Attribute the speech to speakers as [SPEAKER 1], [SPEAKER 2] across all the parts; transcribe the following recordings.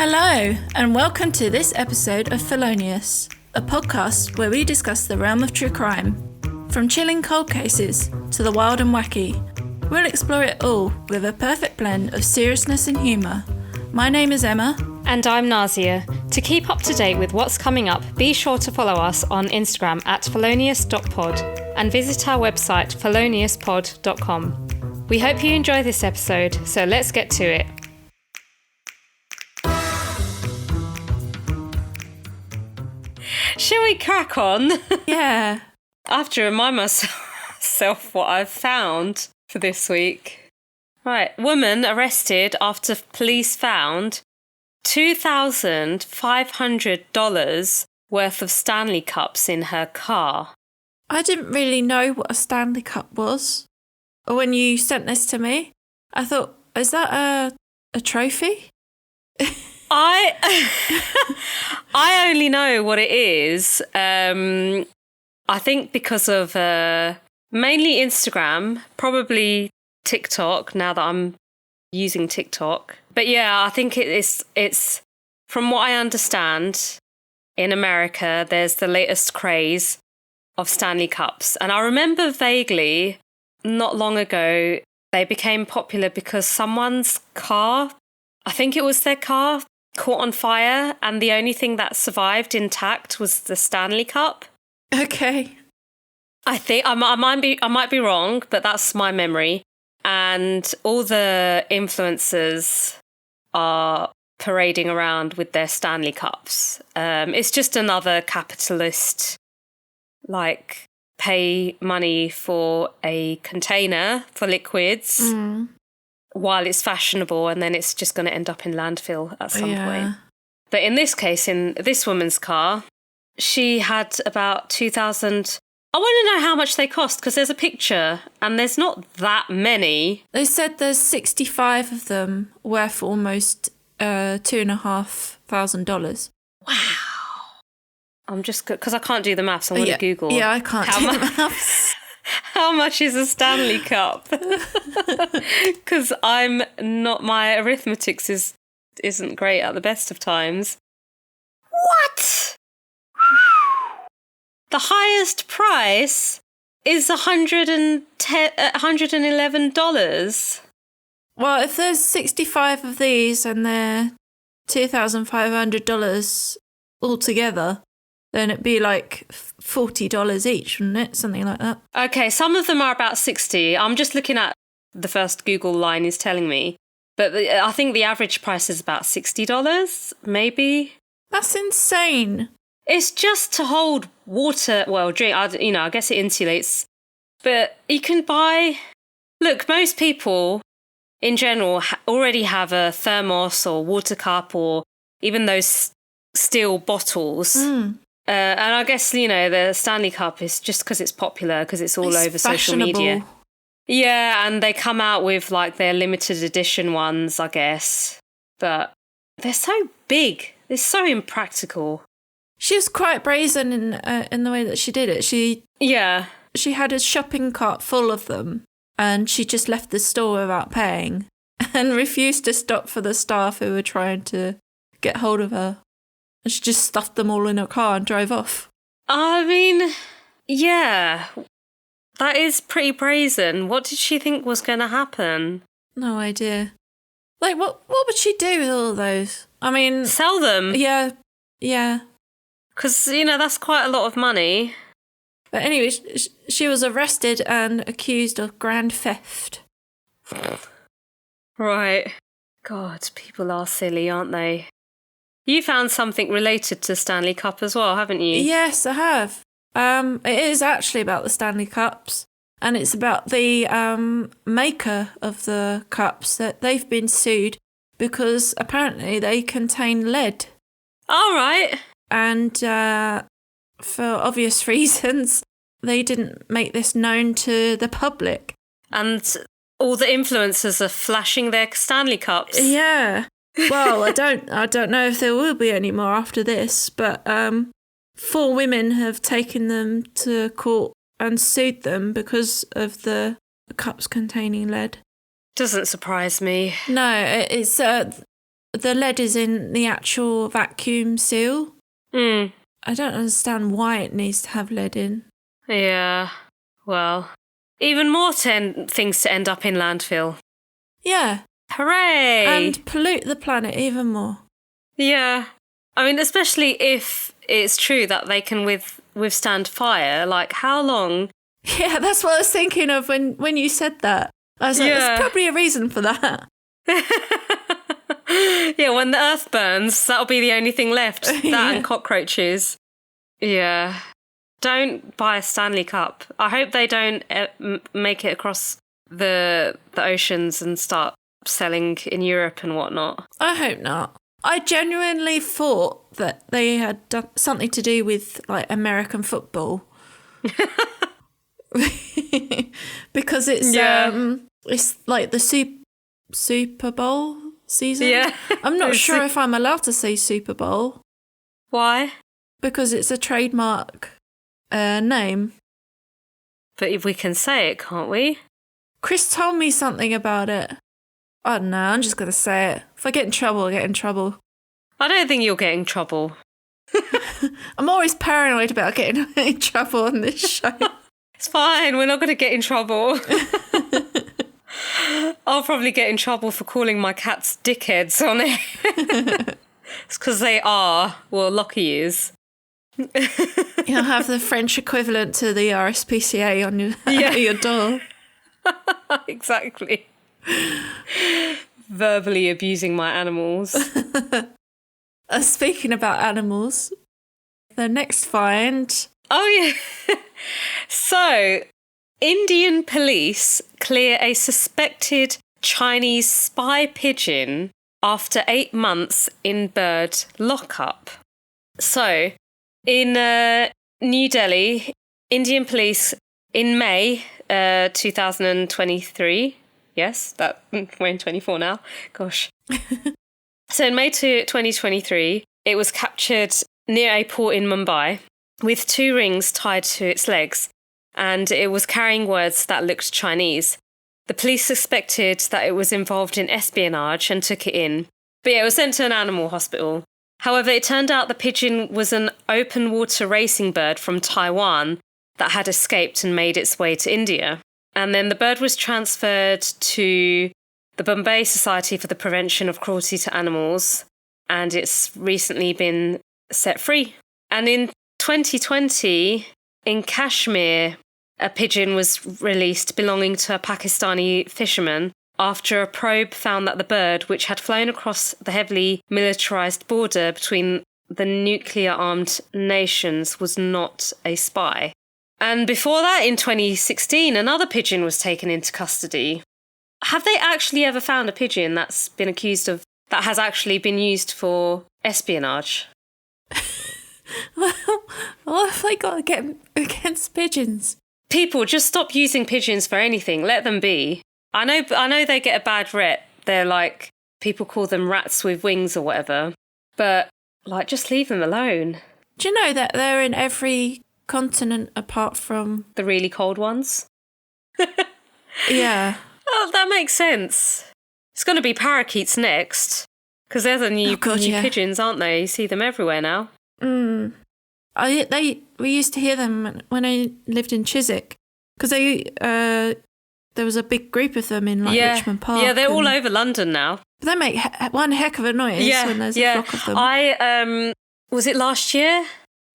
[SPEAKER 1] Hello, and welcome to this episode of Felonious, a podcast where we discuss the realm of true crime. From chilling cold cases to the wild and wacky, we'll explore it all with a perfect blend of seriousness and humour. My name is Emma.
[SPEAKER 2] And I'm Nazia. To keep up to date with what's coming up, be sure to follow us on Instagram at felonious.pod and visit our website feloniouspod.com. We hope you enjoy this episode, so let's get to it. Shall we crack on?
[SPEAKER 1] Yeah.
[SPEAKER 2] I have to remind myself what I've found for this week. Right, woman arrested after police found $2,500 worth of Stanley Cups in her car.
[SPEAKER 1] I didn't really know what a Stanley Cup was. When you sent this to me, I thought, is that a trophy?
[SPEAKER 2] I only know what it is. I think because of mainly Instagram, probably TikTok, now that I'm using TikTok. But yeah, I think it's from what I understand, in America, there's the latest craze of Stanley Cups. And I remember vaguely, not long ago, they became popular because someone's car, I think it was their car, caught on fire, and the only thing that survived intact was the Stanley Cup.
[SPEAKER 1] Okay.
[SPEAKER 2] I think I might be wrong, but that's my memory. And all the influencers are parading around with their Stanley Cups. It's just another capitalist, like, pay money for a container for liquids while it's fashionable, and then it's just going to end up in landfill at some point. But in this case, in this woman's car, she had about 2,000... I want to know how much they cost, because there's a picture and there's not that many.
[SPEAKER 1] They said there's 65 of them worth almost $2,500.
[SPEAKER 2] Wow. I'm just good, because I can't do the maths. I'm going to Google.
[SPEAKER 1] Yeah, I can't do the maths.
[SPEAKER 2] How much is a Stanley Cup? Because my arithmetics isn't great at the best of times. What? The highest price is $111.
[SPEAKER 1] Well, if there's 65 of these and they're $2,500 altogether, then it'd be like $40 each, wouldn't it? Something like that.
[SPEAKER 2] Okay, some of them are about 60. I'm just looking at the first Google line is telling me. But I think the average price is about $60, maybe.
[SPEAKER 1] That's insane.
[SPEAKER 2] It's just to hold water, well, drink, I guess it insulates. But you can buy... Look, most people, in general, already have a thermos or water cup or even those steel bottles. And I guess, the Stanley Cup is just because it's popular, because it's all over social media. Yeah, and they come out with, like, their limited edition ones, I guess. But they're so big. They're so impractical.
[SPEAKER 1] She was quite brazen in the way that she did it. She had a shopping cart full of them, and she just left the store without paying and refused to stop for the staff who were trying to get hold of her. And she just stuffed them all in her car and drove off.
[SPEAKER 2] I mean, yeah, that is pretty brazen. What did she think was going to happen?
[SPEAKER 1] No idea. Like, what would she do with all those? I mean...
[SPEAKER 2] Sell them?
[SPEAKER 1] Yeah.
[SPEAKER 2] Because, that's quite a lot of money.
[SPEAKER 1] But anyway, she was arrested and accused of grand theft.
[SPEAKER 2] Right. God, people are silly, aren't they? You found something related to Stanley Cup as well, haven't you?
[SPEAKER 1] Yes, I have. It is actually about the Stanley Cups, and it's about the maker of the cups, that they've been sued because apparently they contain lead.
[SPEAKER 2] All right.
[SPEAKER 1] And for obvious reasons, they didn't make this known to the public. And
[SPEAKER 2] all the influencers are flashing their Stanley Cups.
[SPEAKER 1] Yeah. Well, I don't know if there will be any more after this, but 4 women have taken them to court and sued them because of the cups containing lead.
[SPEAKER 2] Doesn't surprise me.
[SPEAKER 1] No, it's the lead is in the actual vacuum seal.
[SPEAKER 2] Mm.
[SPEAKER 1] I don't understand why it needs to have lead in.
[SPEAKER 2] Yeah, well, even more things to end up in landfill.
[SPEAKER 1] Yeah.
[SPEAKER 2] Hooray!
[SPEAKER 1] And pollute the planet even more.
[SPEAKER 2] Yeah. I mean, especially if it's true that they can withstand fire. Like, how long?
[SPEAKER 1] Yeah, that's what I was thinking of when you said that. I was like, there's probably a reason for that.
[SPEAKER 2] Yeah, when the earth burns, that'll be the only thing left. That and cockroaches. Yeah. Don't buy a Stanley Cup. I hope they don't make it across the oceans and start selling in Europe and whatnot.
[SPEAKER 1] I hope not. I genuinely thought that they had done something to do with like American football. Because it's like the Super Bowl season. Yeah. I'm not sure if I'm allowed to say Super Bowl.
[SPEAKER 2] Why?
[SPEAKER 1] Because it's a trademark name.
[SPEAKER 2] But if we can say it, can't we?
[SPEAKER 1] Chris told me something about it. I don't know, I'm just going to say it. If I get in trouble, I get in trouble.
[SPEAKER 2] I don't think you'll get in trouble.
[SPEAKER 1] I'm always paranoid about getting in trouble on this show.
[SPEAKER 2] It's fine, we're not going to get in trouble. I'll probably get in trouble for calling my cats dickheads on it. It's because they are. Well, Lockie is.
[SPEAKER 1] You'll have the French equivalent to the RSPCA on your door.
[SPEAKER 2] Exactly. Verbally abusing my animals.
[SPEAKER 1] Speaking about animals, the next find.
[SPEAKER 2] Oh, yeah. So, Indian police clear a suspected Chinese spy pigeon after 8 months in bird lockup. So, in New Delhi, Indian police in May 2023, yes, we're in 24 now, gosh. So in May 2023, it was captured near a port in Mumbai with 2 rings tied to its legs, and it was carrying words that looked Chinese. The police suspected that it was involved in espionage and took it in. But yeah, it was sent to an animal hospital. However, it turned out the pigeon was an open water racing bird from Taiwan that had escaped and made its way to India. And then the bird was transferred to the Bombay Society for the Prevention of Cruelty to Animals, and it's recently been set free. And in 2020, in Kashmir, a pigeon was released belonging to a Pakistani fisherman after a probe found that the bird, which had flown across the heavily militarised border between the nuclear-armed nations, was not a spy. And before that, in 2016, another pigeon was taken into custody. Have they actually ever found a pigeon that's been accused of, that has actually been used for espionage?
[SPEAKER 1] Well, what have they got against pigeons?
[SPEAKER 2] People, just stop using pigeons for anything. Let them be. I know they get a bad rep. They're like, people call them rats with wings or whatever. But, like, just leave them alone.
[SPEAKER 1] Do you know that they're in every continent apart from...
[SPEAKER 2] the really cold ones?
[SPEAKER 1] Yeah.
[SPEAKER 2] Oh, that makes sense. It's going to be parakeets next. Because they're the new pigeons, aren't they? You see them everywhere now.
[SPEAKER 1] Mm. We used to hear them when I lived in Chiswick. Because there was a big group of them in Richmond Park.
[SPEAKER 2] Yeah, they're all over London now.
[SPEAKER 1] They make one heck of a noise when there's a flock of them.
[SPEAKER 2] Was it last year?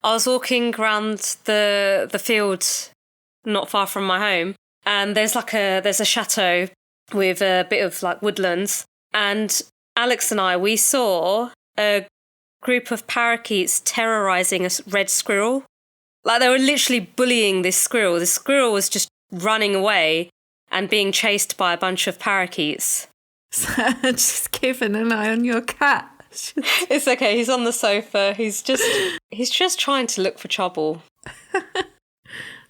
[SPEAKER 2] I was walking around the field not far from my home, and there's a chateau with a bit of like woodlands, and Alex and we saw a group of parakeets terrorising a red squirrel. Like, they were literally bullying this squirrel. The squirrel was just running away and being chased by a bunch of parakeets.
[SPEAKER 1] Just keeping an eye on your cat.
[SPEAKER 2] It's okay, he's on the sofa. He's just trying to look for trouble.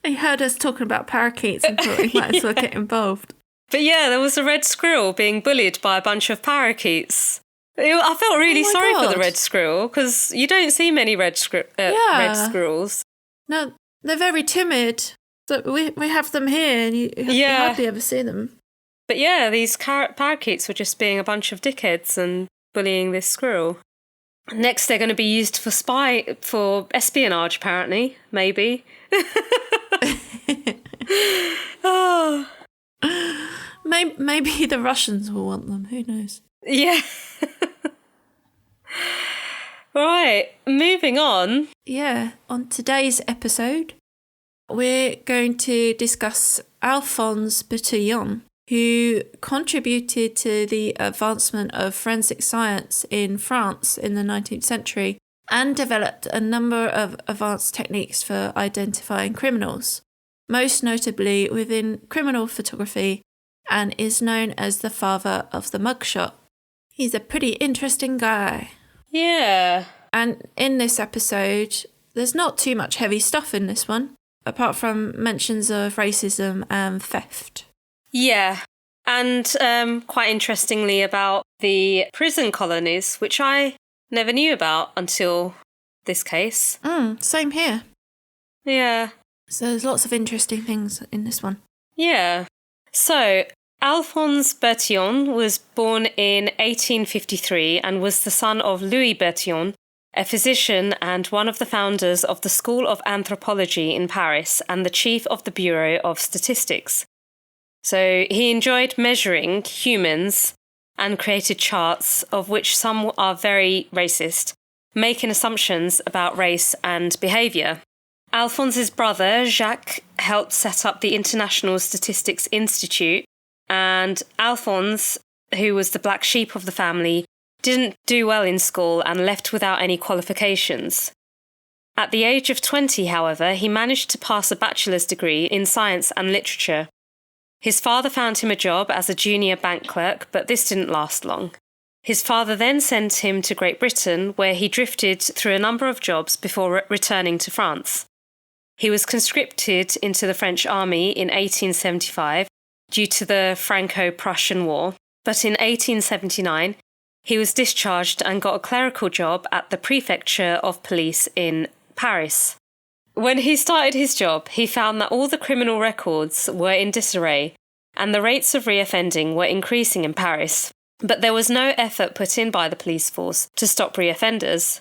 [SPEAKER 1] He heard us talking about parakeets and thought he might as well get involved.
[SPEAKER 2] But yeah, there was a red squirrel being bullied by a bunch of parakeets. I felt really sorry for the red squirrel, because you don't see many red squirrels.
[SPEAKER 1] No, they're very timid. So we have them here, and you hardly ever see them.
[SPEAKER 2] But yeah, these parakeets were just being a bunch of dickheads and bullying this squirrel. Next, they're going to be used for espionage, apparently. Maybe. Oh.
[SPEAKER 1] Maybe the Russians will want them. Who knows?
[SPEAKER 2] Yeah. Right, moving on.
[SPEAKER 1] Yeah, on today's episode, we're going to discuss Alphonse Bertillon, who contributed to the advancement of forensic science in France in the 19th century and developed a number of advanced techniques for identifying criminals, most notably within criminal photography, and is known as the father of the mugshot. He's a pretty interesting guy.
[SPEAKER 2] Yeah.
[SPEAKER 1] And in this episode, there's not too much heavy stuff in this one, apart from mentions of racism and theft.
[SPEAKER 2] Yeah, and quite interestingly about the prison colonies, which I never knew about until this case.
[SPEAKER 1] Same here.
[SPEAKER 2] Yeah.
[SPEAKER 1] So there's lots of interesting things in this one.
[SPEAKER 2] Yeah. So, Alphonse Bertillon was born in 1853 and was the son of Louis Bertillon, a physician and one of the founders of the School of Anthropology in Paris and the chief of the Bureau of Statistics. So he enjoyed measuring humans and created charts, of which some are very racist, making assumptions about race and behaviour. Alphonse's brother, Jacques, helped set up the International Statistics Institute, and Alphonse, who was the black sheep of the family, didn't do well in school and left without any qualifications. At the age of 20, however, he managed to pass a bachelor's degree in science and literature. His father found him a job as a junior bank clerk, but this didn't last long. His father then sent him to Great Britain, where he drifted through a number of jobs before returning to France. He was conscripted into the French army in 1875 due to the Franco-Prussian War, but in 1879 he was discharged and got a clerical job at the Prefecture of Police in Paris. When he started his job, he found that all the criminal records were in disarray and the rates of reoffending were increasing in Paris, but there was no effort put in by the police force to stop reoffenders.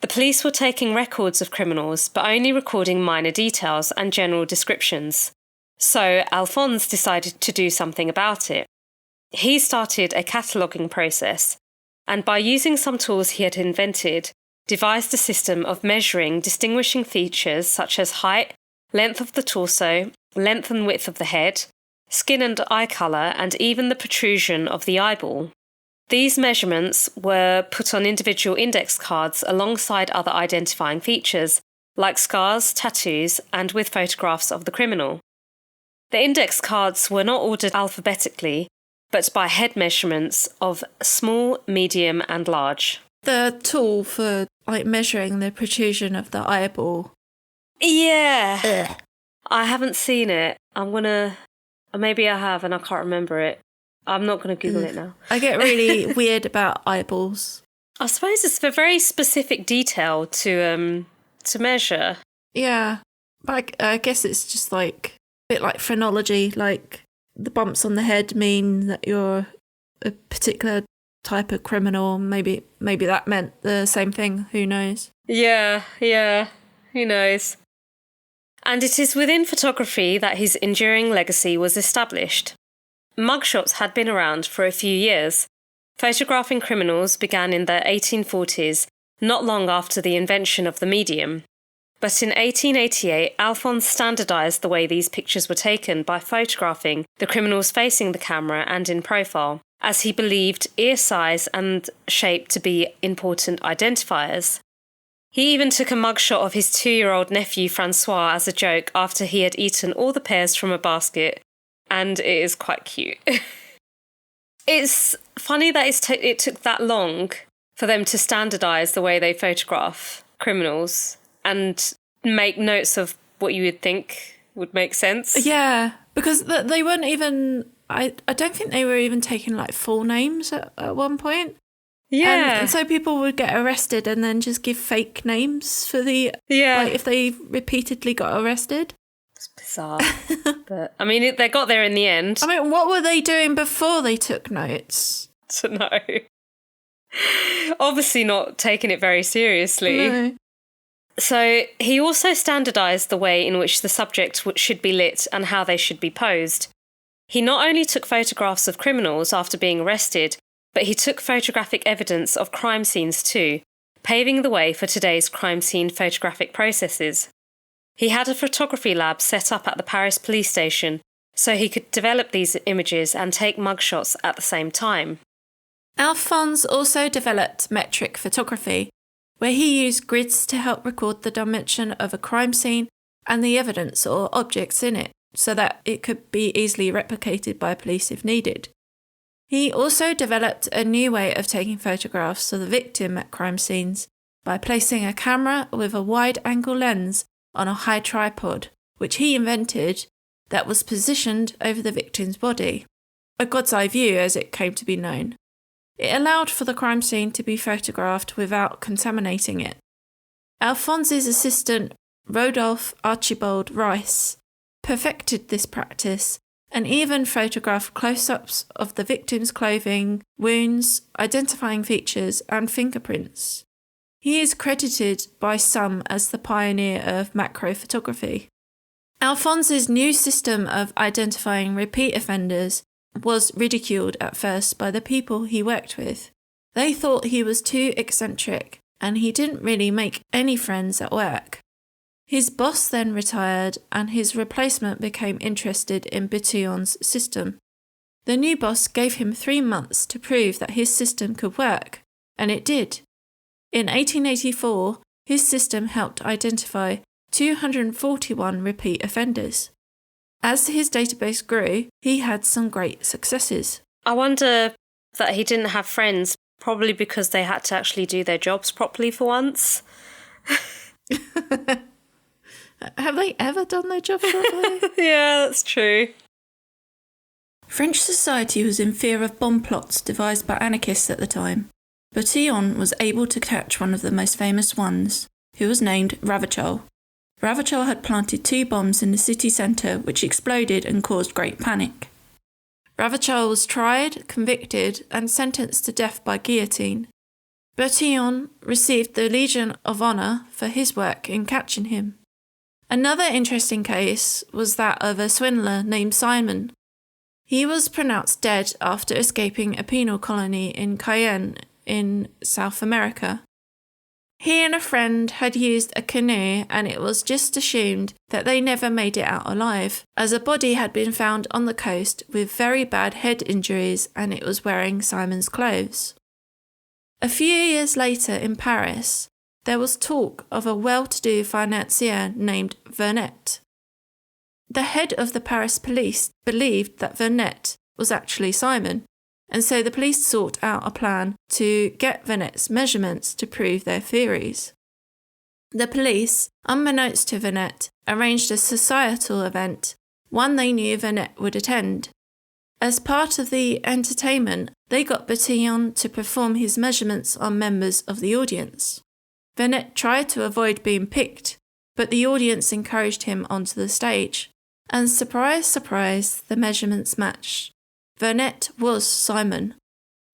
[SPEAKER 2] The police were taking records of criminals, but only recording minor details and general descriptions. So Alphonse decided to do something about it. He started a cataloguing process, and by using some tools he had invented, devised a system of measuring distinguishing features such as height, length of the torso, length and width of the head, skin and eye colour, and even the protrusion of the eyeball. These measurements were put on individual index cards alongside other identifying features, like scars, tattoos, and with photographs of the criminal. The index cards were not ordered alphabetically, but by head measurements of small, medium, and large.
[SPEAKER 1] The tool for measuring the protrusion of the eyeball.
[SPEAKER 2] Yeah.
[SPEAKER 1] Ugh.
[SPEAKER 2] I haven't seen it. Maybe I have and I can't remember it. I'm not going to Google it now.
[SPEAKER 1] I get really weird about eyeballs.
[SPEAKER 2] I suppose it's a very specific detail to measure.
[SPEAKER 1] Yeah, but I guess it's just a bit like phrenology. Like the bumps on the head mean that you're a particular type of criminal. Maybe that meant the same thing. Who knows?
[SPEAKER 2] Yeah. Who knows? And it is within photography that his enduring legacy was established. Mugshots had been around for a few years. Photographing criminals began in the 1840s, not long after the invention of the medium. But in 1888, Alphonse standardised the way these pictures were taken by photographing the criminals facing the camera and in profile, as he believed ear size and shape to be important identifiers. He even took a mugshot of his 2-year-old nephew Francois as a joke after he had eaten all the pears from a basket, and it is quite cute. It's funny that it took that long for them to standardise the way they photograph criminals and make notes of what you would think would make sense.
[SPEAKER 1] Yeah, because they weren't even... I don't think they were even taking full names at one point.
[SPEAKER 2] Yeah.
[SPEAKER 1] And so people would get arrested and then just give fake names for the...
[SPEAKER 2] Yeah.
[SPEAKER 1] if they repeatedly got arrested.
[SPEAKER 2] It's bizarre. But, they got there in the end.
[SPEAKER 1] What were they doing before they took notes?
[SPEAKER 2] To know. Obviously not taking it very seriously.
[SPEAKER 1] No.
[SPEAKER 2] So he also standardised the way in which the subject should be lit and how they should be posed. He not only took photographs of criminals after being arrested, but he took photographic evidence of crime scenes too, paving the way for today's crime scene photographic processes. He had a photography lab set up at the Paris police station, so he could develop these images and take mugshots at the same time.
[SPEAKER 1] Alphonse also developed metric photography, where he used grids to help record the dimension of a crime scene and the evidence or objects in it, so that it could be easily replicated by police if needed. He also developed a new way of taking photographs of the victim at crime scenes by placing a camera with a wide-angle lens on a high tripod, which he invented, that was positioned over the victim's body, a God's eye view as it came to be known. It allowed for the crime scene to be photographed without contaminating it. Alphonse's assistant, Rodolphe Archibald Rice, perfected this practice and even photographed close-ups of the victim's clothing, wounds, identifying features, and fingerprints. He is credited by some as the pioneer of macro photography. Alphonse's new system of identifying repeat offenders was ridiculed at first by the people he worked with. They thought he was too eccentric, and he didn't really make any friends at work. His boss then retired, and his replacement became interested in Bertillon's system. The new boss gave him 3 months to prove that his system could work, and it did. In 1884, his system helped identify 241 repeat offenders. As his database grew, he had some great successes.
[SPEAKER 2] I wonder that he didn't have friends, probably because they had to actually do their jobs properly for once.
[SPEAKER 1] Have they ever done their job properly?
[SPEAKER 2] Yeah, that's true.
[SPEAKER 1] French society was in fear of bomb plots devised by anarchists at the time. Bertillon was able to catch one of the most famous ones, who was named Ravachol. Ravachol had planted 2 bombs in the city centre which exploded and caused great panic. Ravachol was tried, convicted, and sentenced to death by guillotine. Bertillon received the Legion of Honour for his work in catching him. Another interesting case was that of a swindler named Simon. He was pronounced dead after escaping a penal colony in Cayenne in South America. He and a friend had used a canoe, and it was just assumed that they never made it out alive, as a body had been found on the coast with very bad head injuries, and it was wearing Simon's clothes. A few years later in Paris, there was talk of a well-to-do financier named Vernet. The head of the Paris police believed that Vernet was actually Simon, and so the police sought out a plan to get Vernet's measurements to prove their theories. The police, unbeknownst to Vernet, arranged a societal event, one they knew Vernet would attend. As part of the entertainment, they got Bertillon to perform his measurements on members of the audience. Vernet tried to avoid being picked, but the audience encouraged him onto the stage. And surprise, surprise, the measurements matched. Vernet was Simon.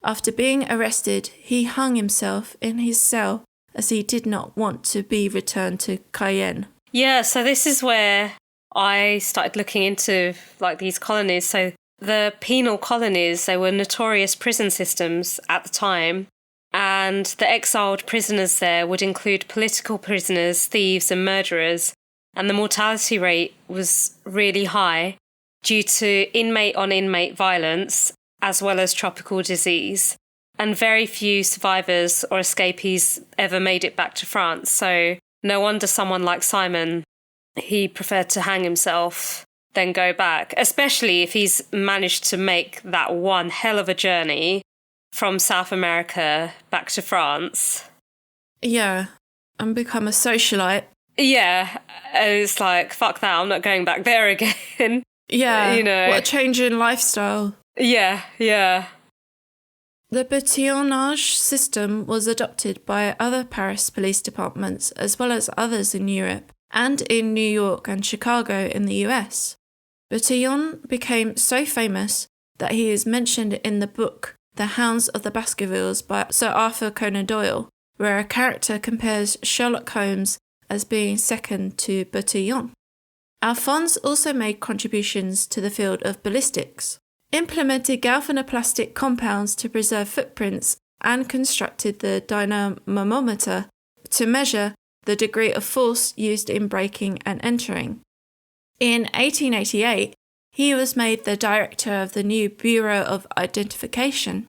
[SPEAKER 1] After being arrested, he hung himself in his cell as he did not want to be returned to Cayenne.
[SPEAKER 2] Yeah, so this is where I started looking into these colonies. So the penal colonies, they were notorious prison systems at the time. And the exiled prisoners there would include political prisoners, thieves and murderers. And the mortality rate was really high due to inmate-on-inmate violence, as well as tropical disease. And very few survivors or escapees ever made it back to France. So no wonder someone like Simon, he preferred to hang himself than go back, especially if he's managed to make that one hell of a journey from South America back to France.
[SPEAKER 1] Yeah, and become a socialite.
[SPEAKER 2] Yeah, it's like, fuck that, I'm not going back there again.
[SPEAKER 1] Yeah,
[SPEAKER 2] you know.
[SPEAKER 1] What a change in lifestyle.
[SPEAKER 2] Yeah.
[SPEAKER 1] The Bertillonage system was adopted by other Paris police departments as well as others in Europe and in New York and Chicago in the US. Bertillon became so famous that he is mentioned in the book The Hounds of the Baskervilles by Sir Arthur Conan Doyle, where a character compares Sherlock Holmes as being second to Bertillon. Alphonse also made contributions to the field of ballistics, implemented galvanoplastic compounds to preserve footprints, and constructed the dynamometer to measure the degree of force used in breaking and entering. In 1888, he was made the director of the new Bureau of Identification.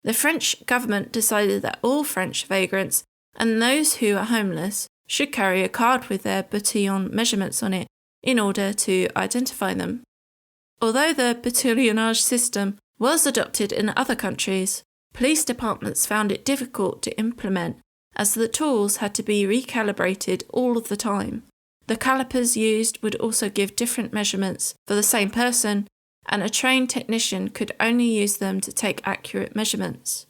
[SPEAKER 1] The French government decided that all French vagrants and those who are homeless should carry a card with their Bertillon measurements on it in order to identify them. Although the Bertillonage system was adopted in other countries, police departments found it difficult to implement as the tools had to be recalibrated all of the time. The calipers used would also give different measurements for the same person, and a trained technician could only use them to take accurate measurements.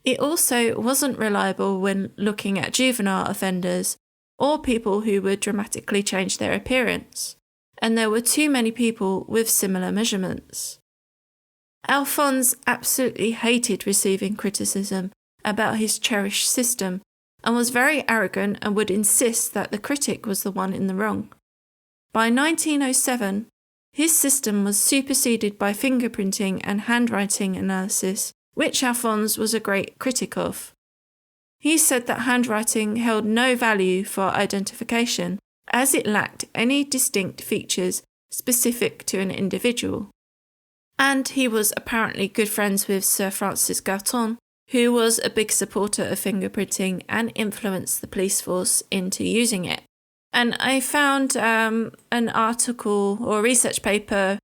[SPEAKER 1] It also wasn't reliable when looking at juvenile offenders or people who would dramatically change their appearance, and there were too many people with similar measurements. Alphonse absolutely hated receiving criticism about his cherished system and was very arrogant and would insist that the critic was the one in the wrong. By 1907, his system was superseded by fingerprinting and handwriting analysis, which Alphonse was a great critic of. He said that handwriting held no value for identification, as it lacked any distinct features specific to an individual. And he was apparently good friends with Sir Francis Galton, who was a big supporter of fingerprinting and influenced the police force into using it. And I found an article or research paper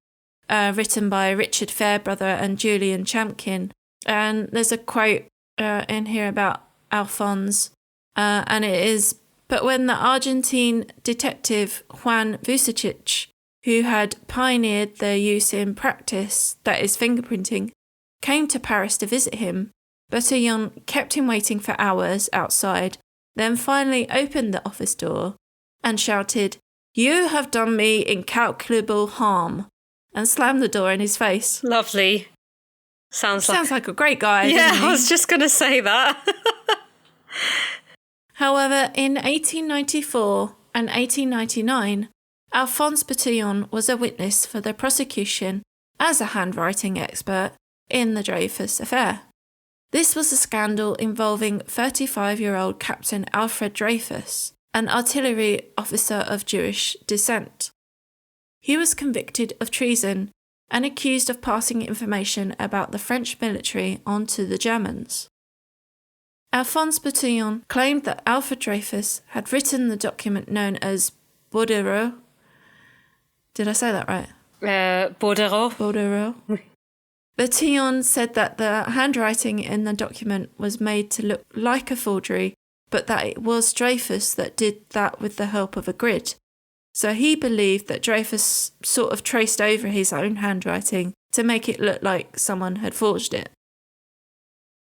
[SPEAKER 1] written by Richard Fairbrother and Julian Champkin, and there's a quote in here about Alphonse, and it is, "But when the Argentine detective Juan Vucetich, who had pioneered their use in practice, that is fingerprinting, came to Paris to visit him, Bertillon kept him waiting for hours outside, then finally opened the office door and shouted, 'You have done me incalculable harm,' and slammed the door in his face."
[SPEAKER 2] Lovely. Sounds
[SPEAKER 1] like a great guy.
[SPEAKER 2] Yeah, I was just going to say that.
[SPEAKER 1] However, in 1894 and 1899, Alphonse Bertillon was a witness for the prosecution as a handwriting expert in the Dreyfus Affair. This was a scandal involving 35-year-old Captain Alfred Dreyfus, an artillery officer of Jewish descent. He was convicted of treason and accused of passing information about the French military on to the Germans. Alphonse Bertillon claimed that Alfred Dreyfus had written the document known as bordereau. Did I say that right?
[SPEAKER 2] Bordereau.
[SPEAKER 1] Bordereau. Bertillon said that the handwriting in the document was made to look like a forgery, but that it was Dreyfus that did that with the help of a grid. So he believed that Dreyfus sort of traced over his own handwriting to make it look like someone had forged it.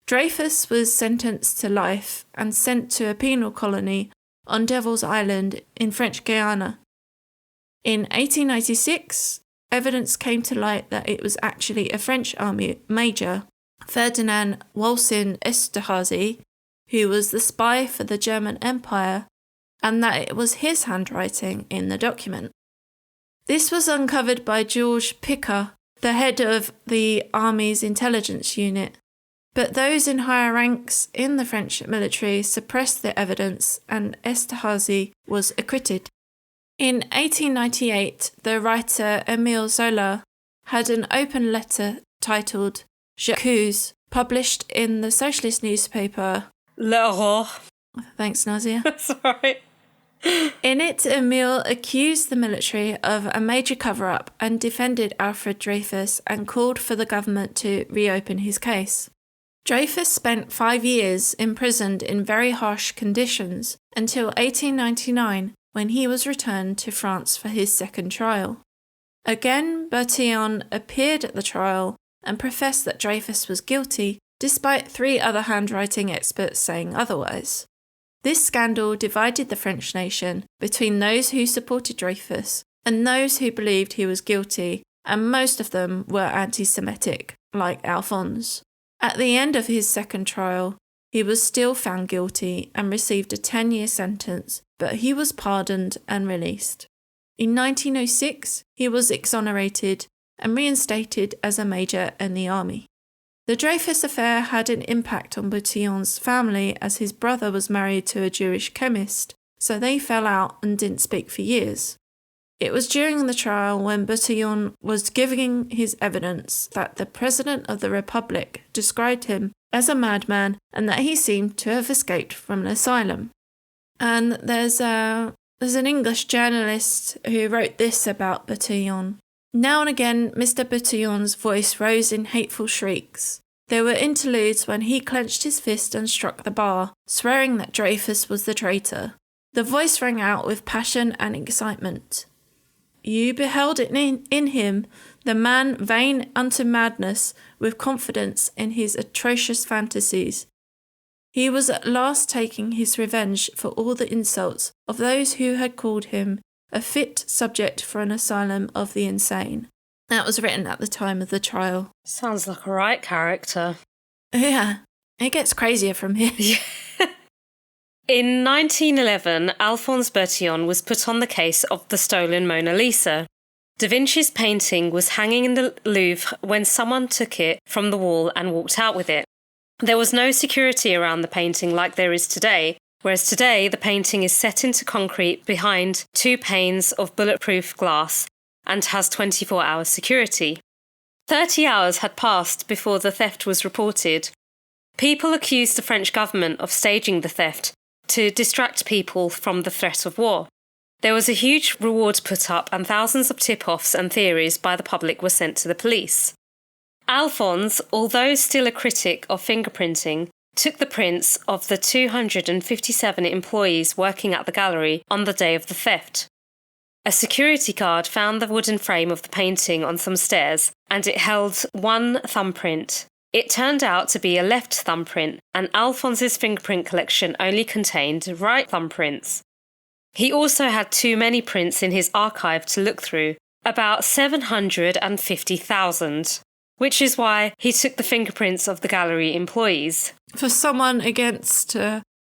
[SPEAKER 1] Dreyfus was sentenced to life and sent to a penal colony on Devil's Island in French Guiana. In 1896, evidence came to light that it was actually a French army major, Ferdinand Walsin Esterhazy, who was the spy for the German Empire, and that it was his handwriting in the document. This was uncovered by Georges Picquart, the head of the army's intelligence unit, but those in higher ranks in the French military suppressed the evidence and Esterhazy was acquitted. In 1898, the writer Émile Zola had an open letter titled J'accuse, published in the socialist newspaper
[SPEAKER 2] L'Aurore.
[SPEAKER 1] Thanks, Nazia.
[SPEAKER 2] That's all right.
[SPEAKER 1] In it, Émile accused the military of a major cover-up and defended Alfred Dreyfus and called for the government to reopen his case. Dreyfus spent 5 years imprisoned in very harsh conditions until 1899, when he was returned to France for his second trial. Again, Bertillon appeared at the trial and professed that Dreyfus was guilty, despite 3 other handwriting experts saying otherwise. This scandal divided the French nation between those who supported Dreyfus and those who believed he was guilty, and most of them were anti-Semitic, like Alphonse. At the end of his second trial, he was still found guilty and received a 10-year sentence, but he was pardoned and released. In 1906, he was exonerated and reinstated as a major in the army. The Dreyfus Affair had an impact on Bertillon's family as his brother was married to a Jewish chemist, so they fell out and didn't speak for years. It was during the trial when Bertillon was giving his evidence that the President of the Republic described him as a madman and that he seemed to have escaped from an asylum. And there's an English journalist who wrote this about Bertillon. Now and again, Mr. Bertillon's voice rose in hateful shrieks. There were interludes when he clenched his fist and struck the bar, swearing that Dreyfus was the traitor. The voice rang out with passion and excitement. You beheld in him the man vain unto madness, with confidence in his atrocious fantasies. He was at last taking his revenge for all the insults of those who had called him a fit subject for an asylum of the insane. That was written at the time of the trial.
[SPEAKER 2] Sounds like a right character.
[SPEAKER 1] Yeah, it gets crazier from here.
[SPEAKER 2] Yeah. In 1911, Alphonse Bertillon was put on the case of the stolen Mona Lisa. Da Vinci's painting was hanging in the Louvre when someone took it from the wall and walked out with it. There was no security around the painting like there is today, whereas today the painting is set into concrete behind 2 panes of bulletproof glass and has 24-hour security. 30 hours had passed before the theft was reported. People accused the French government of staging the theft to distract people from the threat of war. There was a huge reward put up and thousands of tip-offs and theories by the public were sent to the police. Alphonse, although still a critic of fingerprinting, took the prints of the 257 employees working at the gallery on the day of the theft. A security guard found the wooden frame of the painting on some stairs, and it held 1 thumbprint. It turned out to be a left thumbprint, and Alphonse's fingerprint collection only contained right thumbprints. He also had too many prints in his archive to look through, about 750,000, which is why he took the fingerprints of the gallery employees.
[SPEAKER 1] For someone against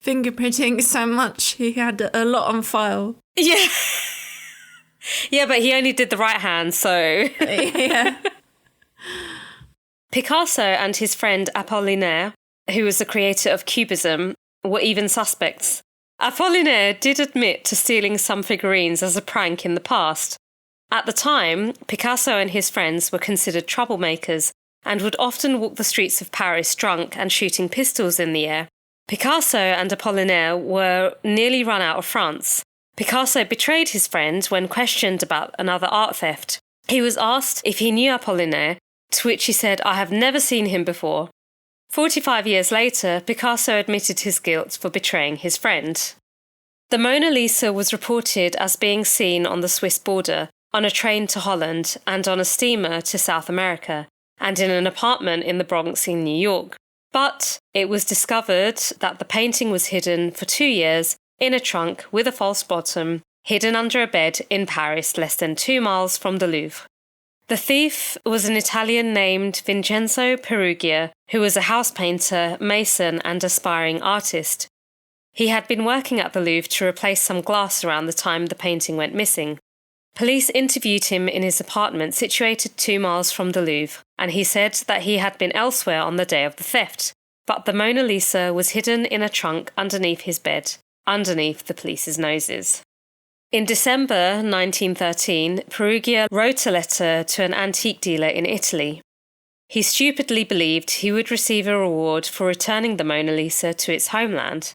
[SPEAKER 1] fingerprinting so much, he had a lot on file.
[SPEAKER 2] Yeah. Yeah, but he only did the right hand, so...
[SPEAKER 1] Yeah.
[SPEAKER 2] Picasso and his friend Apollinaire, who was the creator of Cubism, were even suspects. Apollinaire did admit to stealing some figurines as a prank in the past. At the time, Picasso and his friends were considered troublemakers and would often walk the streets of Paris drunk and shooting pistols in the air. Picasso and Apollinaire were nearly run out of France. Picasso betrayed his friend when questioned about another art theft. He was asked if he knew Apollinaire, to which he said, "I have never seen him before." 45 years later, Picasso admitted his guilt for betraying his friend. The Mona Lisa was reported as being seen on the Swiss border, on a train to Holland, and on a steamer to South America, and in an apartment in the Bronx in New York. But it was discovered that the painting was hidden for 2 years in a trunk with a false bottom, hidden under a bed in Paris, less than 2 miles from the Louvre. The thief was an Italian named Vincenzo Perugia, who was a house painter, mason, and aspiring artist. He had been working at the Louvre to replace some glass around the time the painting went missing. Police interviewed him in his apartment situated 2 miles from the Louvre, and he said that he had been elsewhere on the day of the theft, but the Mona Lisa was hidden in a trunk underneath his bed, underneath the police's noses. In December 1913, Perugia wrote a letter to an antique dealer in Italy. He stupidly believed he would receive a reward for returning the Mona Lisa to its homeland.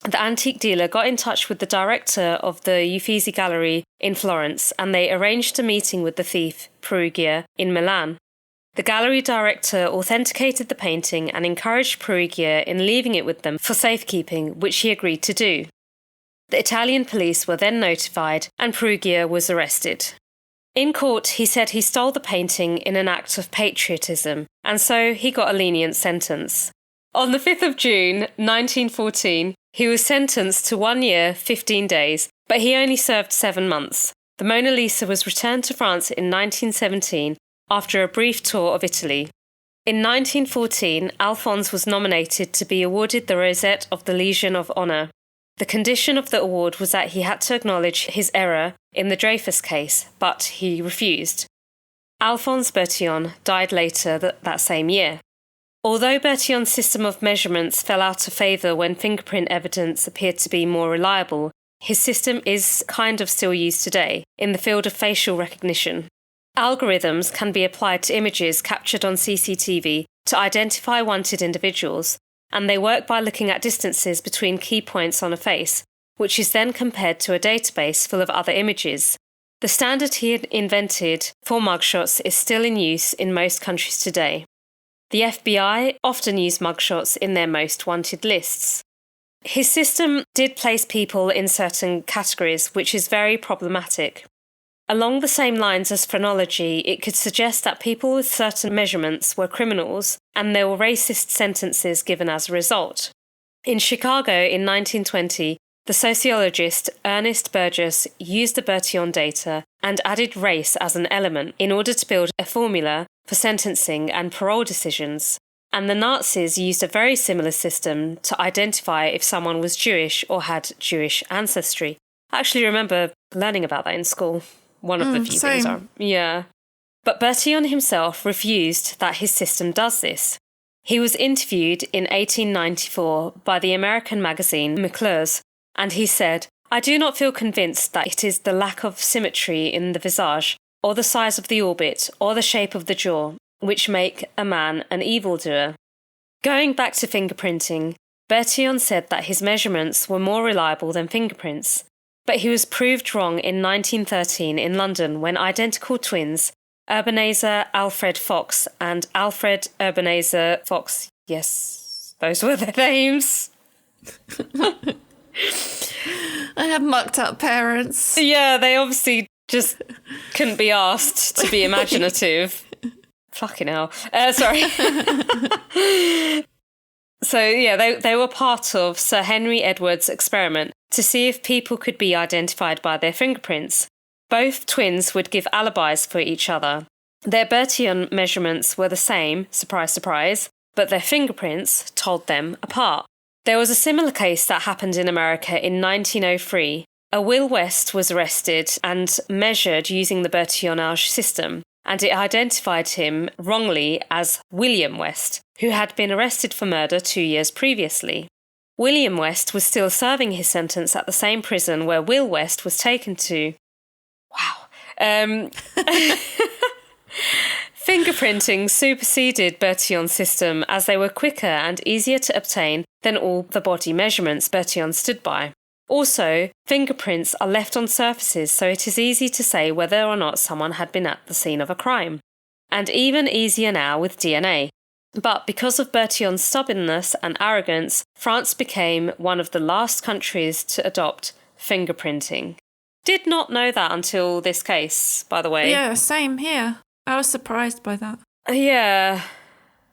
[SPEAKER 2] The antique dealer got in touch with the director of the Uffizi Gallery in Florence, and they arranged a meeting with the thief, Perugia, in Milan. The gallery director authenticated the painting and encouraged Perugia in leaving it with them for safekeeping, which he agreed to do. The Italian police were then notified and Perugia was arrested. In court, he said he stole the painting in an act of patriotism, and so he got a lenient sentence. On the 5th of June 1914, he was sentenced to 1 year, 15 days, but he only served 7 months. The Mona Lisa was returned to France in 1917 after a brief tour of Italy. In 1914, Alphonse was nominated to be awarded the Rosette of the Legion of Honour. The condition of the award was that he had to acknowledge his error in the Dreyfus case, but he refused. Alphonse Bertillon died later that same year. Although Bertillon's system of measurements fell out of favour when fingerprint evidence appeared to be more reliable, his system is kind of still used today in the field of facial recognition. Algorithms can be applied to images captured on CCTV to identify wanted individuals, and they work by looking at distances between key points on a face, which is then compared to a database full of other images. The standard he had invented for mugshots is still in use in most countries today. The FBI often use mugshots in their most wanted lists. His system did place people in certain categories, which is very problematic. Along the same lines as phrenology, it could suggest that people with certain measurements were criminals, and there were racist sentences given as a result. In Chicago in 1920, the sociologist Ernest Burgess used the Bertillon data and added race as an element in order to build a formula for sentencing and parole decisions. And the Nazis used a very similar system to identify if someone was Jewish or had Jewish ancestry. I actually remember learning about that in school. One of the few things are. Yeah. But Bertillon himself refused that his system does this. He was interviewed in 1894 by the American magazine McClure's, and he said, "I do not feel convinced that it is the lack of symmetry in the visage, or the size of the orbit, or the shape of the jaw, which make a man an evildoer." Going back to fingerprinting, Bertillon said that his measurements were more reliable than fingerprints. But he was proved wrong in 1913 in London when identical twins, Ebenezer Alfred Fox and Alfred Ebenezer Fox, yes, those were their names.
[SPEAKER 1] I have mucked up parents.
[SPEAKER 2] Yeah, they obviously just couldn't be asked to be imaginative. Fucking hell. Sorry. So, yeah, they were part of Sir Henry Edwards' experiment to see if people could be identified by their fingerprints. Both twins would give alibis for each other. Their Bertillon measurements were the same, surprise, surprise, but their fingerprints told them apart. There was a similar case that happened in America in 1903. A Will West was arrested and measured using the Bertillonage system, and it identified him wrongly as William West, who had been arrested for murder 2 years previously. William West was still serving his sentence at the same prison where Will West was taken to. Wow. Fingerprinting superseded Bertillon's system as they were quicker and easier to obtain than all the body measurements Bertillon stood by. Also, fingerprints are left on surfaces, so it is easy to say whether or not someone had been at the scene of a crime. And even easier now with DNA. But because of Bertillon's stubbornness and arrogance, France became one of the last countries to adopt fingerprinting. Did not know that until this case, by the way.
[SPEAKER 1] Yeah, same here. I was surprised by that.
[SPEAKER 2] Yeah,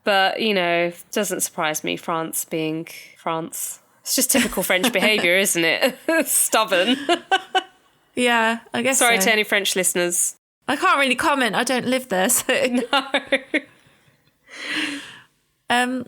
[SPEAKER 2] but, you know, doesn't surprise me, France being France. It's just typical French behaviour, isn't it? Stubborn.
[SPEAKER 1] Yeah, I guess
[SPEAKER 2] Sorry
[SPEAKER 1] so.
[SPEAKER 2] to any French listeners.
[SPEAKER 1] I can't really comment. I don't live there, so...
[SPEAKER 2] No.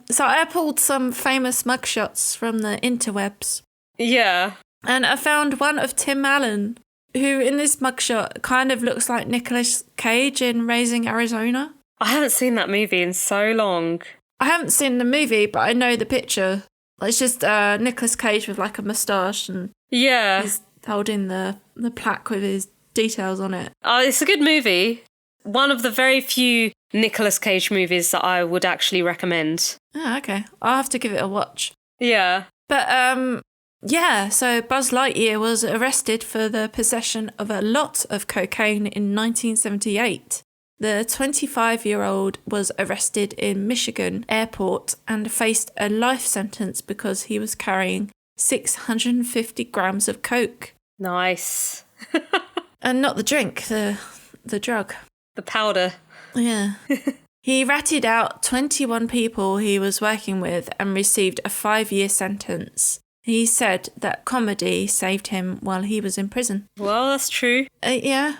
[SPEAKER 1] So I pulled some famous mugshots from the interwebs.
[SPEAKER 2] Yeah.
[SPEAKER 1] And I found one of Tim Allen, who in this mugshot kind of looks like Nicolas Cage in Raising Arizona.
[SPEAKER 2] I haven't seen that movie in so long.
[SPEAKER 1] I haven't seen the movie, but I know the picture. It's just Nicolas Cage with like a moustache and he's holding the plaque with his details on it.
[SPEAKER 2] Oh, it's a good movie. One of the very few Nicolas Cage movies that I would actually recommend.
[SPEAKER 1] Oh, okay. I'll have to give it a watch.
[SPEAKER 2] Yeah.
[SPEAKER 1] But, so Buzz Lightyear was arrested for the possession of a lot of cocaine in 1978. The 25-year-old was arrested in Michigan airport and faced a life sentence because he was carrying 650 grams of coke.
[SPEAKER 2] Nice.
[SPEAKER 1] And not the drink, the drug.
[SPEAKER 2] The powder.
[SPEAKER 1] Yeah. He ratted out 21 people he was working with and received a 5-year sentence. He said that comedy saved him while he was in prison.
[SPEAKER 2] Well, that's true.
[SPEAKER 1] Yeah.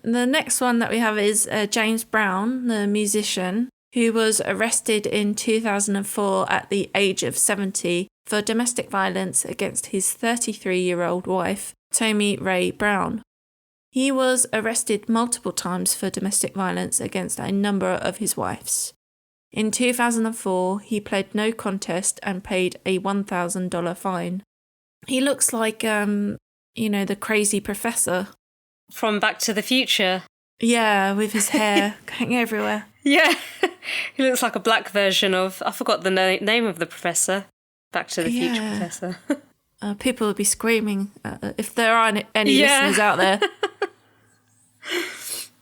[SPEAKER 1] The next one that we have is James Brown, the musician, who was arrested in 2004 at the age of 70 for domestic violence against his 33-year-old wife, Tommy Ray Brown. He was arrested multiple times for domestic violence against a number of his wives. In 2004, he pled no contest and paid a $1,000 fine. He looks like, the crazy professor.
[SPEAKER 2] From Back to the Future.
[SPEAKER 1] Yeah, with his hair going everywhere.
[SPEAKER 2] Yeah, he looks like a black version of, I forgot the name of the professor. Back to the Future professor.
[SPEAKER 1] People would be screaming if there aren't any listeners out there.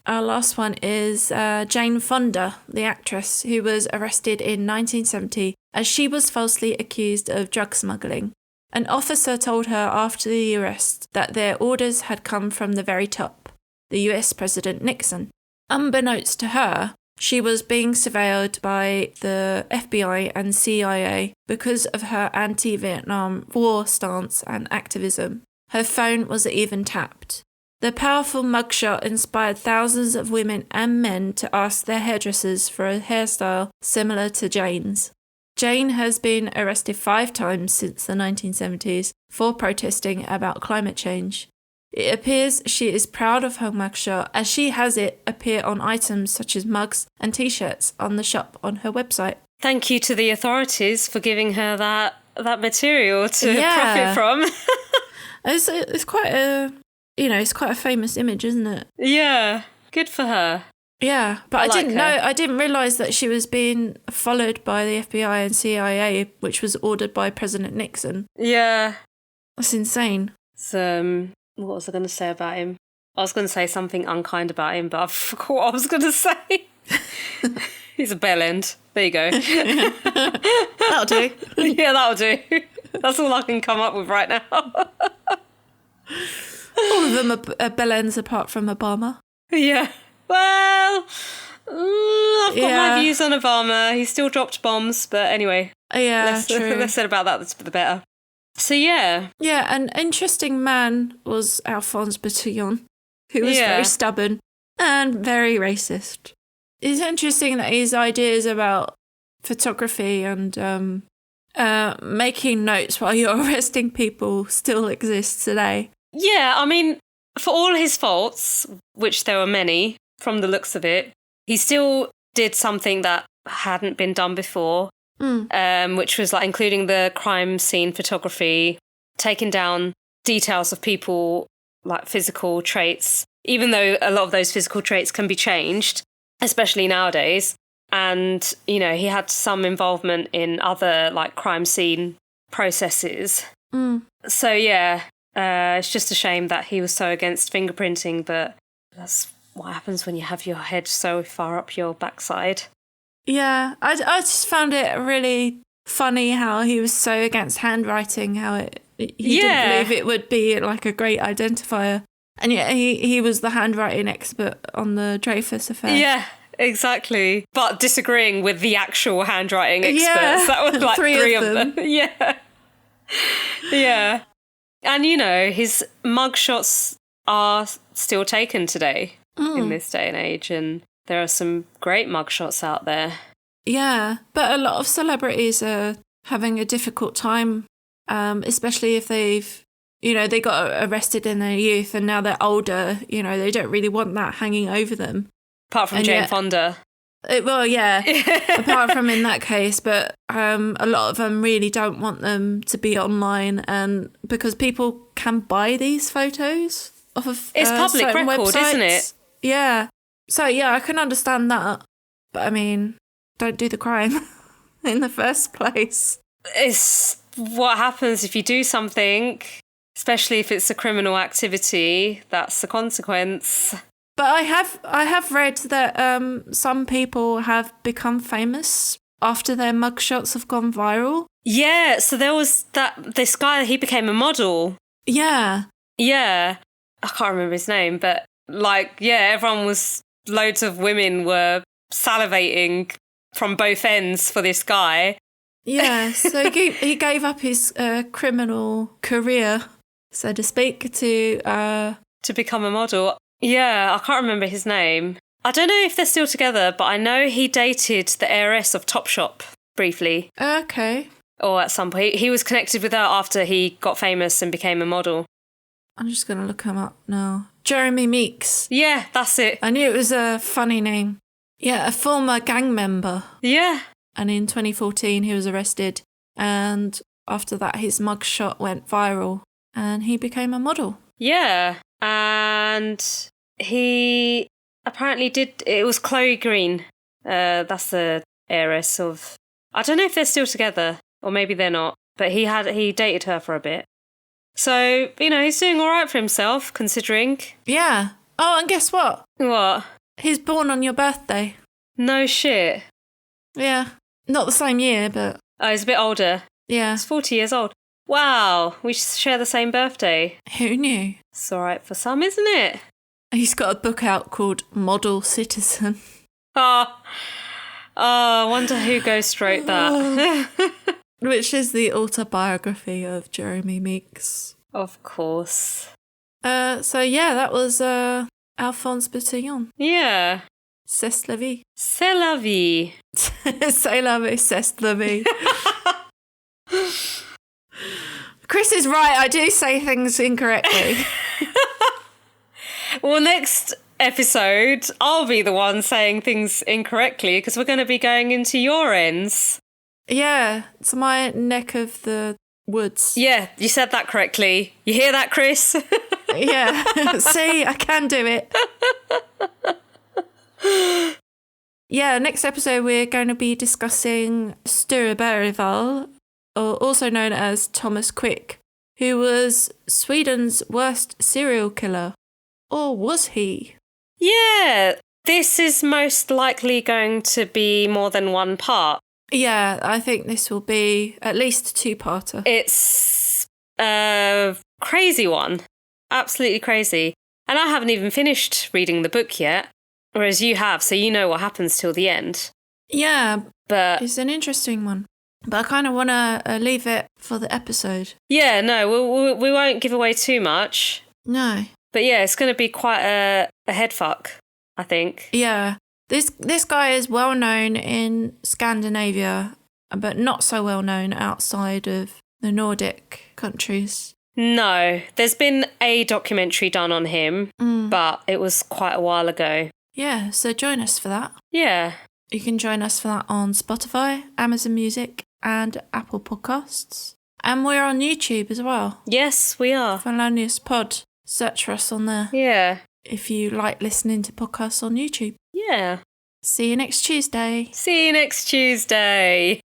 [SPEAKER 1] Our last one is Jane Fonda, the actress, who was arrested in 1970 as she was falsely accused of drug smuggling. An officer told her after the arrest that their orders had come from the very top, the US President Nixon. Unbeknownst to her, she was being surveilled by the FBI and CIA because of her anti-Vietnam War stance and activism. Her phone was even tapped. The powerful mugshot inspired thousands of women and men to ask their hairdressers for a hairstyle similar to Jane's. Jane has been arrested 5 times since the 1970s for protesting about climate change. It appears she is proud of her mugshot as she has it appear on items such as mugs and t-shirts on the shop on her website.
[SPEAKER 2] Thank you to the authorities for giving her that material to profit from.
[SPEAKER 1] It's quite a... it's quite a famous image, isn't it?
[SPEAKER 2] Yeah, good for her.
[SPEAKER 1] Yeah, but I didn't realise that she was being followed by the FBI and CIA, which was ordered by President Nixon.
[SPEAKER 2] Yeah.
[SPEAKER 1] That's insane.
[SPEAKER 2] What was I going to say about him? I was going to say something unkind about him, but I forgot what I was going to say. He's a bellend. There you go.
[SPEAKER 1] That'll do.
[SPEAKER 2] Yeah, that'll do. That's all I can come up with right now.
[SPEAKER 1] All of them are bellends apart from Obama.
[SPEAKER 2] Yeah. Well, I've got my views on Obama. He still dropped bombs, but anyway.
[SPEAKER 1] Yeah, true.
[SPEAKER 2] Less said about that, the better. So, yeah.
[SPEAKER 1] Yeah, an interesting man was Alphonse Bertillon, who was very stubborn and very racist. It's interesting that his ideas about photography and making notes while you're arresting people still exist today.
[SPEAKER 2] Yeah, I mean, for all his faults, which there were many from the looks of it, he still did something that hadn't been done before, which was like including the crime scene photography, taking down details of people, like physical traits, even though a lot of those physical traits can be changed, especially nowadays. And, he had some involvement in other like crime scene processes. So, yeah. It's just a shame that he was so against fingerprinting, but that's what happens when you have your head so far up your backside.
[SPEAKER 1] Yeah, I just found it really funny how he was so against handwriting, how he didn't believe it would be like a great identifier. And yet he was the handwriting expert on the Dreyfus Affair.
[SPEAKER 2] Yeah, exactly. But disagreeing with the actual handwriting experts. That was like three of them. Yeah. Yeah. And, his mugshots are still taken today in this day and age. And there are some great mugshots out there.
[SPEAKER 1] Yeah, but a lot of celebrities are having a difficult time, especially if they've, they got arrested in their youth and now they're older. They don't really want that hanging over them.
[SPEAKER 2] Apart from Jane Fonda.
[SPEAKER 1] Well, yeah, apart from in that case, but a lot of them really don't want them to be online, and because people can buy these photos off of
[SPEAKER 2] it's public record,
[SPEAKER 1] websites.
[SPEAKER 2] Isn't it?
[SPEAKER 1] Yeah. So, yeah, I can understand that. But, I mean, don't do the crime in the first place.
[SPEAKER 2] It's what happens if you do something, especially if it's a criminal activity. That's the consequence.
[SPEAKER 1] But I have read that some people have become famous after their mugshots have gone viral.
[SPEAKER 2] Yeah, so there was this guy, he became a model.
[SPEAKER 1] Yeah.
[SPEAKER 2] Yeah. I can't remember his name, but loads of women were salivating from both ends for this guy.
[SPEAKER 1] Yeah, so he gave up his criminal career, so to speak, to
[SPEAKER 2] become a model. Yeah, I can't remember his name. I don't know if they're still together, but I know he dated the heiress of Topshop briefly.
[SPEAKER 1] Okay.
[SPEAKER 2] Or at some point. He was connected with her after he got famous and became a model.
[SPEAKER 1] I'm just going to look him up now. Jeremy Meeks.
[SPEAKER 2] Yeah, that's it.
[SPEAKER 1] I knew it was a funny name. Yeah, a former gang member.
[SPEAKER 2] Yeah.
[SPEAKER 1] And in 2014, he was arrested. And after that, his mugshot went viral. And he became a model.
[SPEAKER 2] Yeah. And he apparently did... It was Chloe Green. That's the heiress of... I don't know if they're still together. Or maybe they're not. But he dated her for a bit. So, he's doing all right for himself, considering.
[SPEAKER 1] Yeah. Oh, and guess what?
[SPEAKER 2] What?
[SPEAKER 1] He's born on your birthday.
[SPEAKER 2] No shit.
[SPEAKER 1] Yeah. Not the same year, but...
[SPEAKER 2] Oh, he's a bit older.
[SPEAKER 1] Yeah.
[SPEAKER 2] He's 40 years old. Wow, we share the same birthday.
[SPEAKER 1] Who knew?
[SPEAKER 2] It's all right for some, isn't it?
[SPEAKER 1] He's got a book out called Model Citizen.
[SPEAKER 2] I wonder who ghostwrote that.
[SPEAKER 1] Which is the autobiography of Jeremy Meeks.
[SPEAKER 2] Of course.
[SPEAKER 1] So yeah, that was Alphonse Bertillon.
[SPEAKER 2] Yeah.
[SPEAKER 1] C'est la vie.
[SPEAKER 2] C'est la vie.
[SPEAKER 1] C'est la vie, c'est la vie. Chris is right, I do say things incorrectly.
[SPEAKER 2] Well, next episode, I'll be the one saying things incorrectly because we're going to be going into your ends.
[SPEAKER 1] Yeah, it's my neck of the woods.
[SPEAKER 2] Yeah, you said that correctly. You hear that, Chris?
[SPEAKER 1] Yeah, see, I can do it. Yeah, next episode we're going to be discussing Sture Bergvall, or also known as Thomas Quick, who was Sweden's worst serial killer. Or was he?
[SPEAKER 2] Yeah, this is most likely going to be more than one part.
[SPEAKER 1] Yeah, I think this will be at least a two-parter.
[SPEAKER 2] It's a crazy one. Absolutely crazy. And I haven't even finished reading the book yet, whereas you have, so you know what happens till the end.
[SPEAKER 1] Yeah,
[SPEAKER 2] but
[SPEAKER 1] it's an interesting one. But I kind of want to leave it for the episode.
[SPEAKER 2] Yeah, no, we won't give away too much.
[SPEAKER 1] No.
[SPEAKER 2] But yeah, it's going to be quite a head fuck, I think.
[SPEAKER 1] Yeah. This guy is well known in Scandinavia, but not so well known outside of the Nordic countries.
[SPEAKER 2] No, there's been a documentary done on him, but it was quite a while ago.
[SPEAKER 1] Yeah, so join us for that.
[SPEAKER 2] Yeah.
[SPEAKER 1] You can join us for that on Spotify, Amazon Music, and Apple Podcasts. And we're on YouTube as well.
[SPEAKER 2] Yes, we are.
[SPEAKER 1] Felonious Pod. Search for us on there.
[SPEAKER 2] Yeah.
[SPEAKER 1] If you like listening to podcasts on YouTube.
[SPEAKER 2] Yeah.
[SPEAKER 1] See you next Tuesday.
[SPEAKER 2] See you next Tuesday.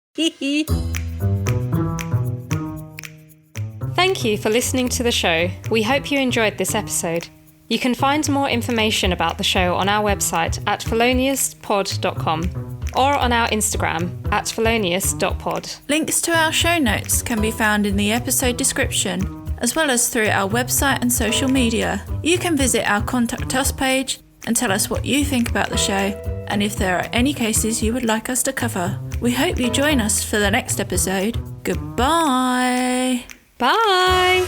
[SPEAKER 2] Thank you for listening to the show. We hope you enjoyed this episode. You can find more information about the show on our website at feloniouspod.com or on our Instagram at felonious.pod.
[SPEAKER 1] Links to our show notes can be found in the episode description, as well as through our website and social media. You can visit our Contact Us page and tell us what you think about the show and if there are any cases you would like us to cover. We hope you join us for the next episode. Goodbye.
[SPEAKER 2] Bye.